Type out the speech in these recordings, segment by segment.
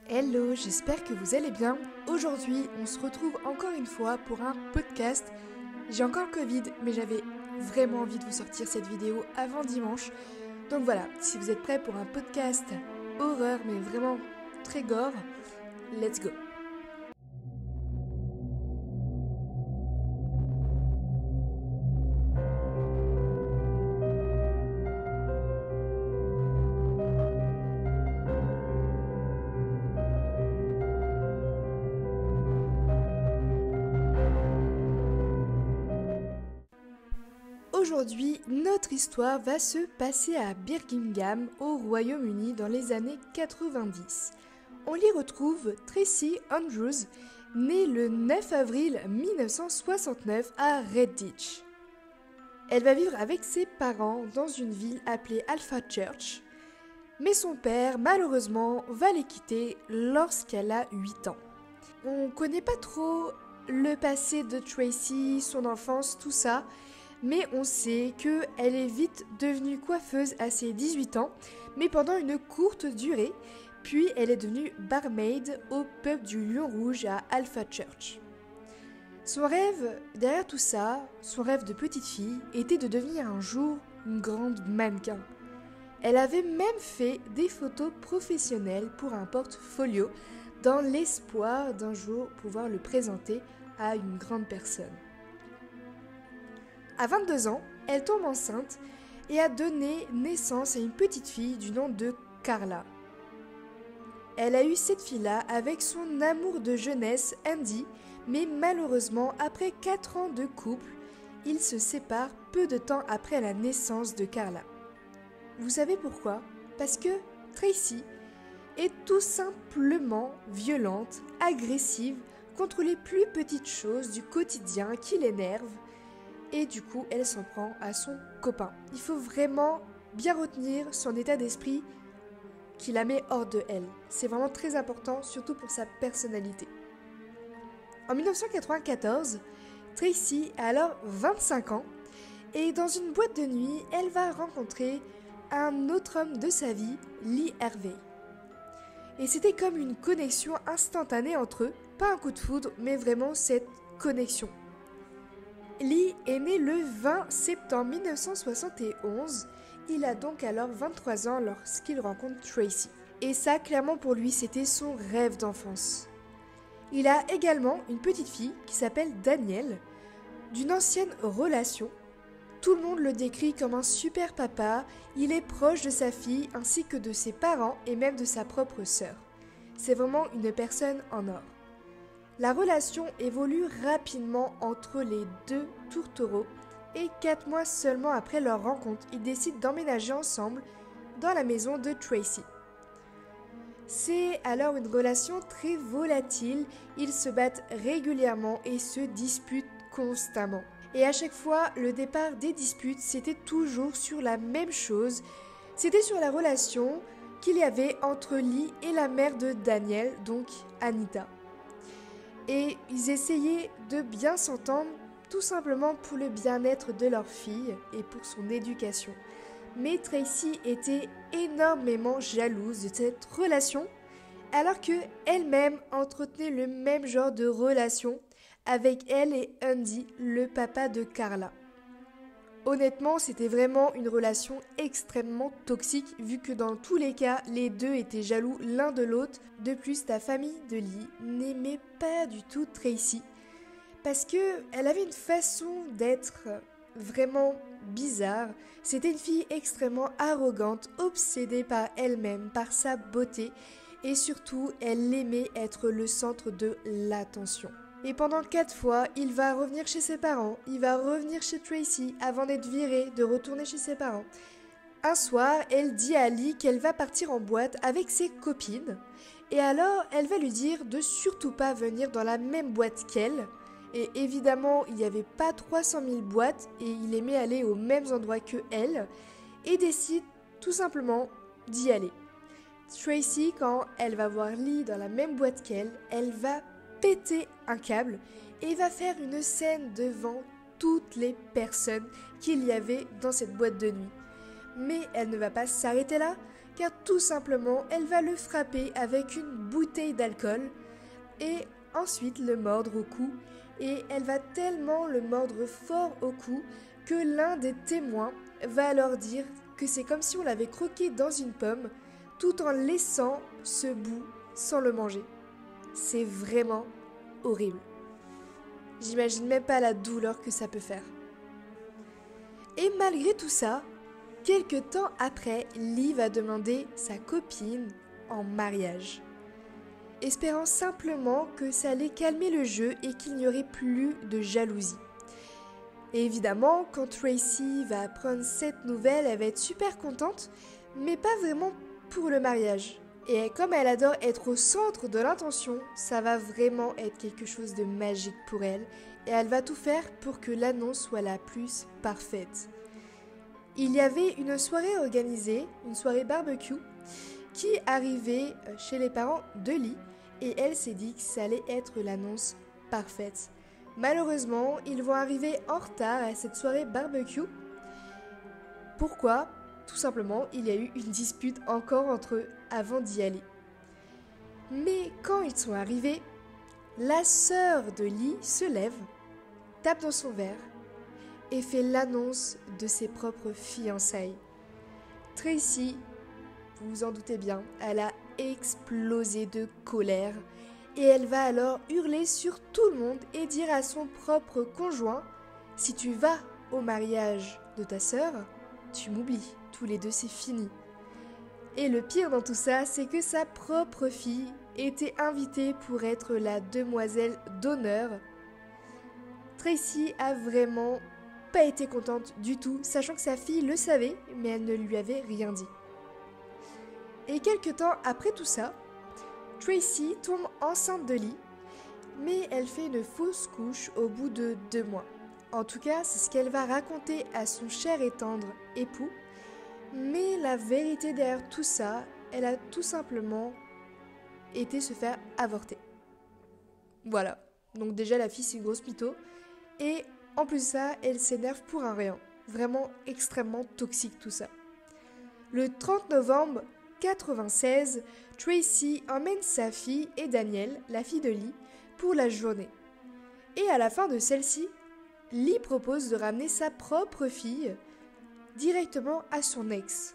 Hello, j'espère que vous allez bien. Aujourd'hui, on se retrouve encore une fois pour un podcast. J'ai encore le Covid, mais j'avais vraiment envie de vous sortir cette vidéo avant dimanche. Donc voilà, si vous êtes prêts pour un podcast horreur, mais vraiment très gore, let's go. Aujourd'hui, notre histoire va se passer à Birmingham, au Royaume-Uni, dans les années 90. On y retrouve Tracy Andrews, née le 9 avril 1969 à Redditch. Elle va vivre avec ses parents dans une ville appelée Alpha Church, mais son père, malheureusement, va les quitter lorsqu'elle a 8 ans. On connaît pas trop le passé de Tracy, son enfance, tout ça, mais on sait qu'elle est vite devenue coiffeuse à ses 18 ans, mais pendant une courte durée, puis elle est devenue barmaid au pub du Lion Rouge à Alpha Church. Son rêve, derrière tout ça, son rêve de petite fille, était de devenir un jour une grande mannequin. Elle avait même fait des photos professionnelles pour un portfolio dans l'espoir d'un jour pouvoir le présenter à une grande personne. À 22 ans, elle tombe enceinte et a donné naissance à une petite fille du nom de Carla. Elle a eu cette fille-là avec son amour de jeunesse, Andy, mais malheureusement, après 4 ans de couple, ils se séparent peu de temps après la naissance de Carla. Vous savez pourquoi ? Parce que Tracy est tout simplement violente, agressive contre les plus petites choses du quotidien qui l'énervent. Et du coup, elle s'en prend à son copain. Il faut vraiment bien retenir son état d'esprit qui la met hors de elle. C'est vraiment très important, surtout pour sa personnalité. En 1994, Tracy a alors 25 ans et dans une boîte de nuit, elle va rencontrer un autre homme de sa vie, Lee Harvey. Et c'était comme une connexion instantanée entre eux, pas un coup de foudre, mais vraiment cette connexion. Lee est né le 20 septembre 1971, il a donc alors 23 ans lorsqu'il rencontre Tracy. Et ça, clairement pour lui, c'était son rêve d'enfance. Il a également une petite fille qui s'appelle Danielle, d'une ancienne relation. Tout le monde le décrit comme un super papa, il est proche de sa fille ainsi que de ses parents et même de sa propre sœur. C'est vraiment une personne en or. La relation évolue rapidement entre les deux tourtereaux et 4 mois seulement après leur rencontre, ils décident d'emménager ensemble dans la maison de Tracy. C'est alors une relation très volatile, ils se battent régulièrement et se disputent constamment. Et à chaque fois, le départ des disputes, c'était toujours sur la même chose, c'était sur la relation qu'il y avait entre Lee et la mère de Daniel, donc Anita. Et ils essayaient de bien s'entendre, tout simplement pour le bien-être de leur fille et pour son éducation. Mais Tracy était énormément jalouse de cette relation, alors qu'elle-même entretenait le même genre de relation avec elle et Andy, le papa de Carla. Honnêtement, c'était vraiment une relation extrêmement toxique vu que dans tous les cas, les deux étaient jaloux l'un de l'autre. De plus, la famille de Lee n'aimait pas du tout Tracy parce qu'elle avait une façon d'être vraiment bizarre. C'était une fille extrêmement arrogante, obsédée par elle-même, par sa beauté et surtout, elle aimait être le centre de l'attention. Et pendant 4 fois, il va revenir chez ses parents, il va revenir chez Tracy avant d'être viré, de retourner chez ses parents. Un soir, elle dit à Lee qu'elle va partir en boîte avec ses copines. Et alors, elle va lui dire de surtout pas venir dans la même boîte qu'elle. Et évidemment, il n'y avait pas 300 000 boîtes et il aimait aller aux mêmes endroits que elle. Et décide tout simplement d'y aller. Tracy, quand elle va voir Lee dans la même boîte qu'elle, elle va péter un câble et va faire une scène devant toutes les personnes qu'il y avait dans cette boîte de nuit. Mais elle ne va pas s'arrêter là, car tout simplement elle va le frapper avec une bouteille d'alcool et ensuite le mordre au cou, et elle va tellement le mordre fort au cou que l'un des témoins va alors dire que c'est comme si on l'avait croqué dans une pomme tout en laissant ce bout sans le manger. C'est vraiment horrible. J'imagine même pas la douleur que ça peut faire. Et malgré tout ça, quelque temps après, Lee va demander sa copine en mariage, espérant simplement que ça allait calmer le jeu et qu'il n'y aurait plus de jalousie. Et évidemment, quand Tracy va apprendre cette nouvelle, elle va être super contente, mais pas vraiment pour le mariage. Et comme elle adore être au centre de l'attention, ça va vraiment être quelque chose de magique pour elle, et elle va tout faire pour que l'annonce soit la plus parfaite. Il y avait une soirée organisée, une soirée barbecue, qui arrivait chez les parents de Lee, et elle s'est dit que ça allait être l'annonce parfaite. Malheureusement, ils vont arriver en retard à cette soirée barbecue. Pourquoi ? Tout simplement, il y a eu une dispute encore entre eux avant d'y aller. Mais quand ils sont arrivés, la sœur de Lee se lève, tape dans son verre et fait l'annonce de ses propres fiançailles. Tracy, vous vous en doutez bien, elle a explosé de colère et elle va alors hurler sur tout le monde et dire à son propre conjoint « Si tu vas au mariage de ta sœur, tu m'oublies, tous les deux c'est fini. » Et le pire dans tout ça, c'est que sa propre fille était invitée pour être la demoiselle d'honneur. Tracy a vraiment pas été contente du tout, sachant que sa fille le savait, mais elle ne lui avait rien dit. Et quelque temps après tout ça, Tracy tombe enceinte de Lee, mais elle fait une fausse couche au bout de 2 mois. En tout cas, c'est ce qu'elle va raconter à son cher et tendre époux, mais la vérité derrière tout ça, elle a tout simplement été se faire avorter. Voilà, donc déjà la fille c'est une grosse mytho, et en plus de ça, elle s'énerve pour un rien. Vraiment extrêmement toxique tout ça. Le 30 novembre 1996, Tracy emmène sa fille et Danielle, la fille de Lee, pour la journée. Et à la fin de celle-ci, Lee propose de ramener sa propre fille directement à son ex.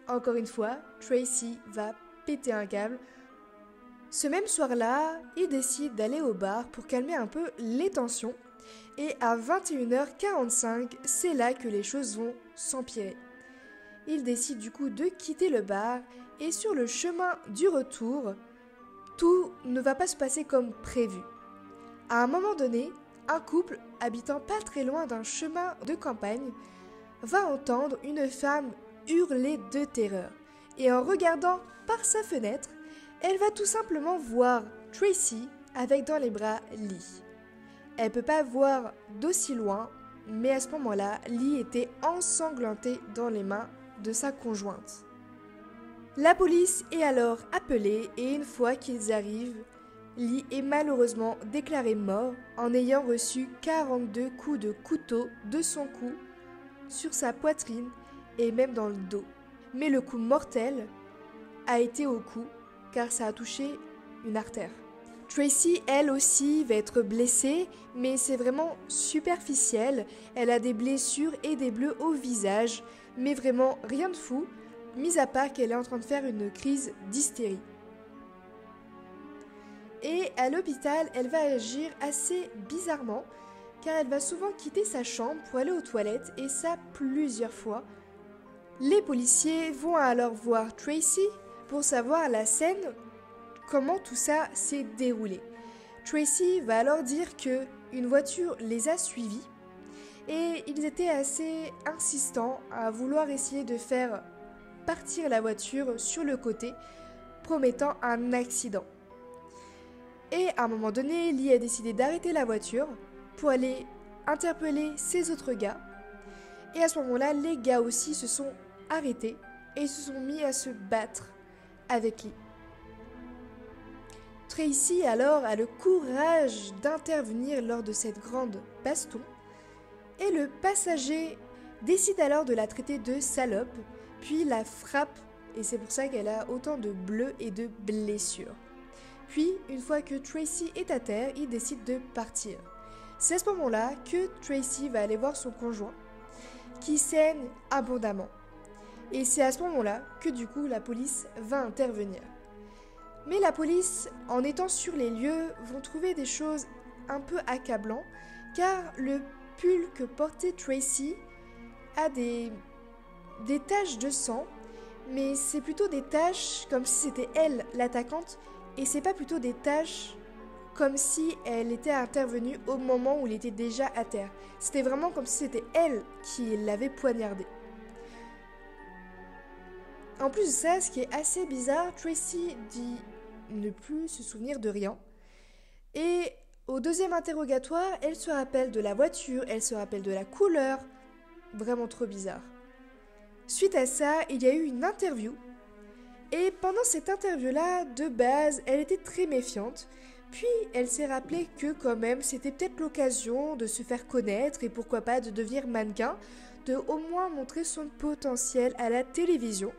Encore une fois, Tracy va péter un câble. Ce même soir-là, il décide d'aller au bar pour calmer un peu les tensions. Et à 21h45, c'est là que les choses vont s'empirer. Il décide du coup de quitter le bar et sur le chemin du retour, tout ne va pas se passer comme prévu. À un moment donné, un couple habitant pas très loin d'un chemin de campagne va entendre une femme hurler de terreur. Et en regardant par sa fenêtre, elle va tout simplement voir Tracy avec dans les bras Lee. Elle peut pas voir d'aussi loin, mais à ce moment-là, Lee était ensanglantée dans les mains de sa conjointe. La police est alors appelée et une fois qu'ils arrivent, Lee est malheureusement déclaré mort en ayant reçu 42 coups de couteau de son cou, sur sa poitrine et même dans le dos. Mais le coup mortel a été au cou car ça a touché une artère. Tracy, elle aussi, va être blessée, mais c'est vraiment superficiel. Elle a des blessures et des bleus au visage, mais vraiment rien de fou, mis à part qu'elle est en train de faire une crise d'hystérie. Et à l'hôpital, elle va agir assez bizarrement, car elle va souvent quitter sa chambre pour aller aux toilettes, et ça plusieurs fois. Les policiers vont alors voir Tracy pour savoir la scène, comment tout ça s'est déroulé. Tracy va alors dire que une voiture les a suivis et ils étaient assez insistants à vouloir essayer de faire partir la voiture sur le côté, promettant un accident. Et à un moment donné, Lee a décidé d'arrêter la voiture pour aller interpeller ses autres gars. Et à ce moment-là, les gars aussi se sont arrêtés et se sont mis à se battre avec Lee. Tracy alors a le courage d'intervenir lors de cette grande baston et le passager décide alors de la traiter de salope, puis la frappe et c'est pour ça qu'elle a autant de bleus et de blessures. Puis, une fois que Tracy est à terre, il décide de partir. C'est à ce moment-là que Tracy va aller voir son conjoint, qui saigne abondamment. Et c'est à ce moment-là que du coup la police va intervenir. Mais la police, en étant sur les lieux, vont trouver des choses un peu accablantes, car le pull que portait Tracy a des taches de sang, mais c'est plutôt des taches comme si c'était elle l'attaquante, et c'est pas plutôt des taches comme si elle était intervenue au moment où il était déjà à terre. C'était vraiment comme si c'était elle qui l'avait poignardé. En plus de ça, ce qui est assez bizarre, Tracy dit ne plus se souvenir de rien. Et au deuxième interrogatoire, elle se rappelle de la voiture, elle se rappelle de la couleur. Vraiment trop bizarre. Suite à ça, il y a eu une interview. Et pendant cette interview-là, de base, elle était très méfiante. Puis, elle s'est rappelée que quand même, c'était peut-être l'occasion de se faire connaître et pourquoi pas de devenir mannequin, de au moins montrer son potentiel à la télévision.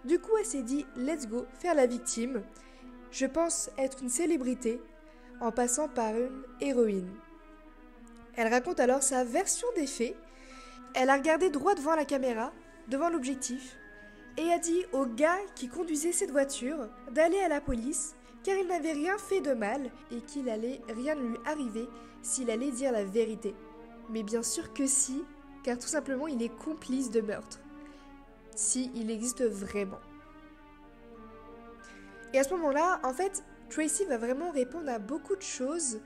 Du coup, elle s'est dit, let's go, faire la victime. Je pense être une célébrité en passant par une héroïne. Elle raconte alors sa version des faits. Elle a regardé droit devant la caméra, devant l'objectif, et a dit au gars qui conduisait cette voiture d'aller à la police car il n'avait rien fait de mal et qu'il allait rien lui arriver s'il allait dire la vérité. Mais bien sûr que si, car tout simplement il est complice de meurtre. Si il existe vraiment. Et à ce moment-là, en fait, Tracy va vraiment répondre à beaucoup de choses,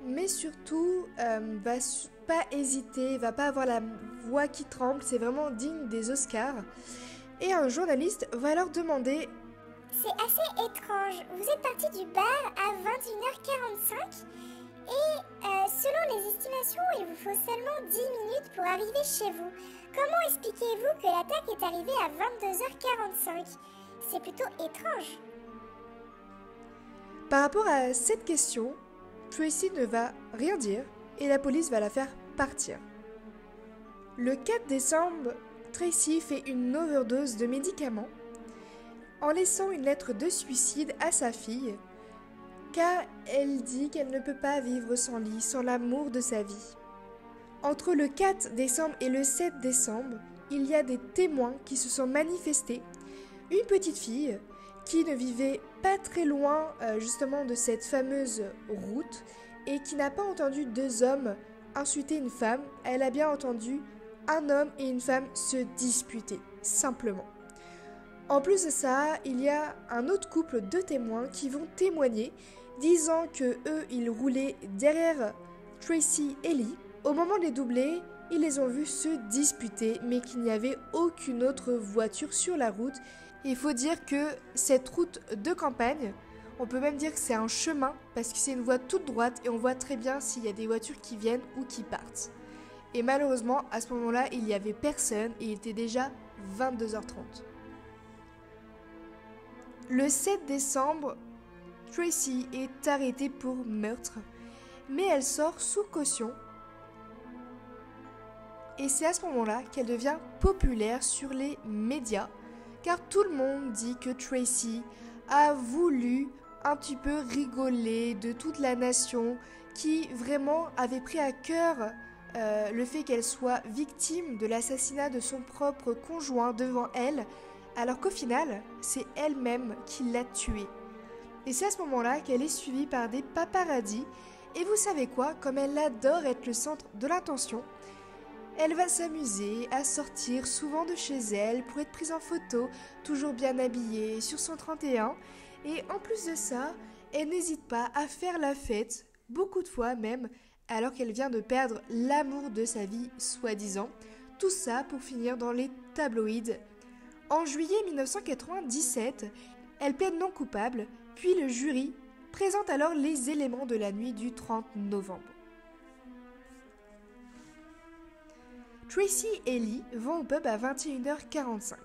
mais surtout va pas hésiter, va pas avoir la voix qui tremble, c'est vraiment digne des Oscars. Et un journaliste va leur demander: c'est assez étrange, vous êtes parti du bar à 21h45 et selon les estimations, il vous faut seulement 10 minutes pour arriver chez vous. Comment expliquez-vous que l'attaque est arrivée à 22h45 ? C'est plutôt étrange. Par rapport à cette question, Tracy ne va rien dire et la police va la faire partir. Le 4 décembre, Tracy fait une overdose de médicaments en laissant une lettre de suicide à sa fille, car elle dit qu'elle ne peut pas vivre sans lui, sans l'amour de sa vie. Entre le 4 décembre et le 7 décembre, il y a des témoins qui se sont manifestés. Une petite fille qui ne vivait pas très loin justement de cette fameuse route et qui n'a pas entendu deux hommes insulter une femme, elle a bien entendu un homme et une femme se disputer, simplement. En plus de ça, il y a un autre couple de témoins qui vont témoigner, disant que eux, ils roulaient derrière Tracy et Lee. Au moment de les doubler, ils les ont vus se disputer, mais qu'il n'y avait aucune autre voiture sur la route. Il faut dire que cette route de campagne, on peut même dire que c'est un chemin, parce que c'est une voie toute droite et on voit très bien s'il y a des voitures qui viennent ou qui partent. Et malheureusement, à ce moment-là, il n'y avait personne et il était déjà 22h30. Le 7 décembre, Tracy est arrêtée pour meurtre, mais elle sort sous caution. Et c'est à ce moment-là qu'elle devient populaire sur les médias, car tout le monde dit que Tracy a voulu un petit peu rigoler de toute la nation, qui vraiment avait pris à cœur le fait qu'elle soit victime de l'assassinat de son propre conjoint devant elle, alors qu'au final, c'est elle-même qui l'a tué. Et c'est à ce moment-là qu'elle est suivie par des paparazzis, et vous savez quoi, comme elle adore être le centre de l'attention, elle va s'amuser à sortir souvent de chez elle pour être prise en photo, toujours bien habillée sur son 31, et en plus de ça, elle n'hésite pas à faire la fête, beaucoup de fois même, alors qu'elle vient de perdre l'amour de sa vie, soi-disant. Tout ça pour finir dans les tabloïds. En juillet 1997, elle plaide non coupable, puis le jury présente alors les éléments de la nuit du 30 novembre. Tracy et Lee vont au pub à 21h45.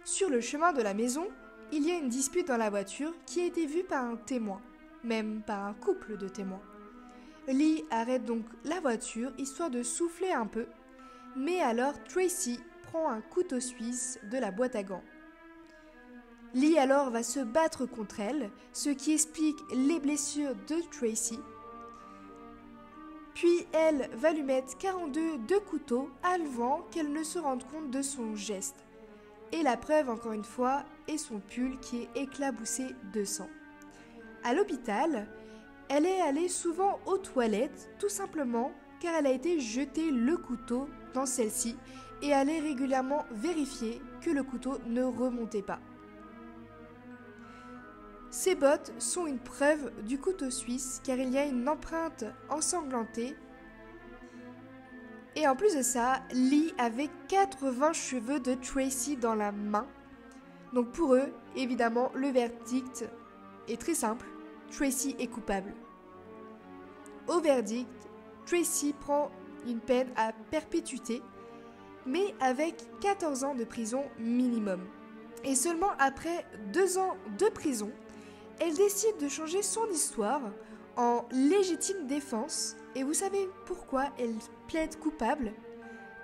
Sur le chemin de la maison, il y a une dispute dans la voiture qui a été vue par un témoin, même par un couple de témoins. Lee arrête donc la voiture histoire de souffler un peu, mais alors Tracy prend un couteau suisse de la boîte à gants. Lee alors va se battre contre elle, ce qui explique les blessures de Tracy. Puis elle va lui mettre 42 couteaux avant qu'elle ne se rende compte de son geste. Et la preuve, encore une fois, est son pull qui est éclaboussé de sang. À l'hôpital, elle est allée souvent aux toilettes, tout simplement car elle a été jeter le couteau dans celle-ci et allait régulièrement vérifier que le couteau ne remontait pas. Ces bottes sont une preuve du couteau suisse car il y a une empreinte ensanglantée. Et en plus de ça, Lee avait 80 cheveux de Tracy dans la main. Donc pour eux, évidemment, le verdict est très simple. Tracy est coupable. Au verdict, Tracy prend une peine à perpétuité, mais avec 14 ans de prison minimum. Et seulement après 2 ans de prison, elle décide de changer son histoire en légitime défense. Et vous savez pourquoi elle plaide coupable ?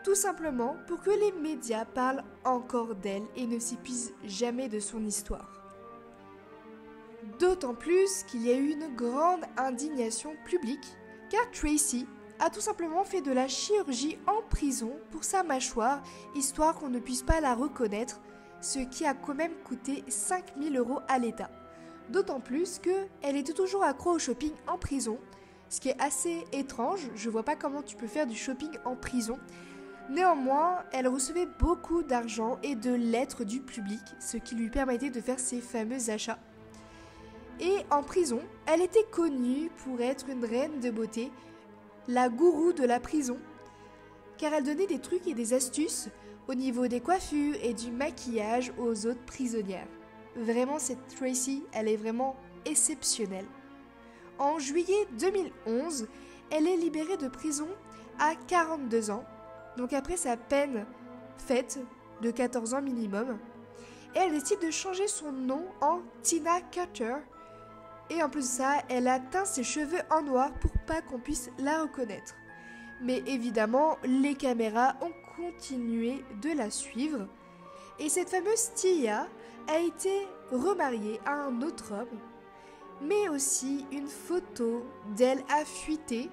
Tout simplement pour que les médias parlent encore d'elle et ne s'épuisent jamais de son histoire. D'autant plus qu'il y a eu une grande indignation publique, car Tracy a tout simplement fait de la chirurgie en prison pour sa mâchoire, histoire qu'on ne puisse pas la reconnaître, ce qui a quand même coûté 5 000 € à l'État. D'autant plus qu'elle était toujours accro au shopping en prison, ce qui est assez étrange. Je vois pas comment tu peux faire du shopping en prison. Néanmoins, elle recevait beaucoup d'argent et de lettres du public, ce qui lui permettait de faire ses fameux achats. Et en prison, elle était connue pour être une reine de beauté, la gourou de la prison, car elle donnait des trucs et des astuces au niveau des coiffures et du maquillage aux autres prisonnières. Vraiment, cette Tracy, elle est vraiment exceptionnelle. En juillet 2011, elle est libérée de prison à 42 ans, donc après sa peine faite de 14 ans minimum. Et elle décide de changer son nom en Tina Carter. Et en plus de ça, elle a teint ses cheveux en noir pour pas qu'on puisse la reconnaître. Mais évidemment, les caméras ont continué de la suivre. Et cette fameuse Tia a été remariée à un autre homme, mais aussi une photo d'elle a fuité.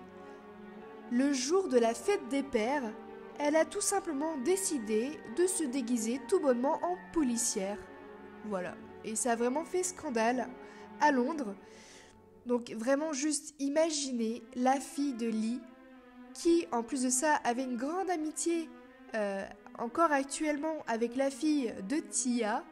Le jour de la fête des pères, elle a tout simplement décidé de se déguiser tout bonnement en policière. Voilà, et ça a vraiment fait scandale à Londres. Donc vraiment juste imaginez la fille de Lee, qui en plus de ça avait une grande amitié encore actuellement avec la fille de Tia,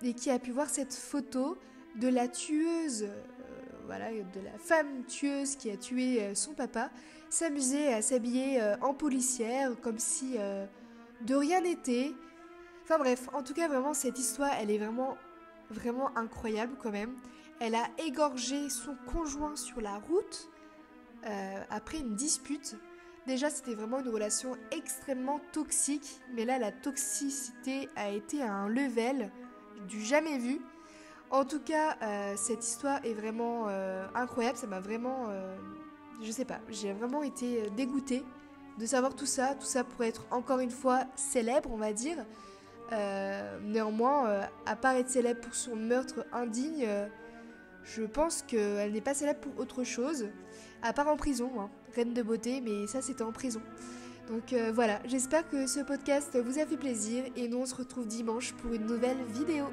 et qui a pu voir cette photo de la tueuse, de la femme tueuse qui a tué son papa, s'amuser à s'habiller en policière comme si de rien n'était. Enfin bref, en tout cas vraiment cette histoire elle est vraiment incroyable quand même. Elle a égorgé son conjoint sur la route après une dispute. Déjà c'était vraiment une relation extrêmement toxique, mais là la toxicité a été à un level du jamais vu. En tout cas, cette histoire est vraiment incroyable. Ça m'a vraiment, je sais pas, j'ai vraiment été dégoûtée de savoir tout ça pour être encore une fois célèbre, on va dire. Néanmoins, à part être célèbre pour son meurtre indigne, je pense qu'elle n'est pas célèbre pour autre chose, à part en prison, hein. Reine de beauté, mais ça c'était en prison. Donc voilà, j'espère que ce podcast vous a fait plaisir et nous on se retrouve dimanche pour une nouvelle vidéo.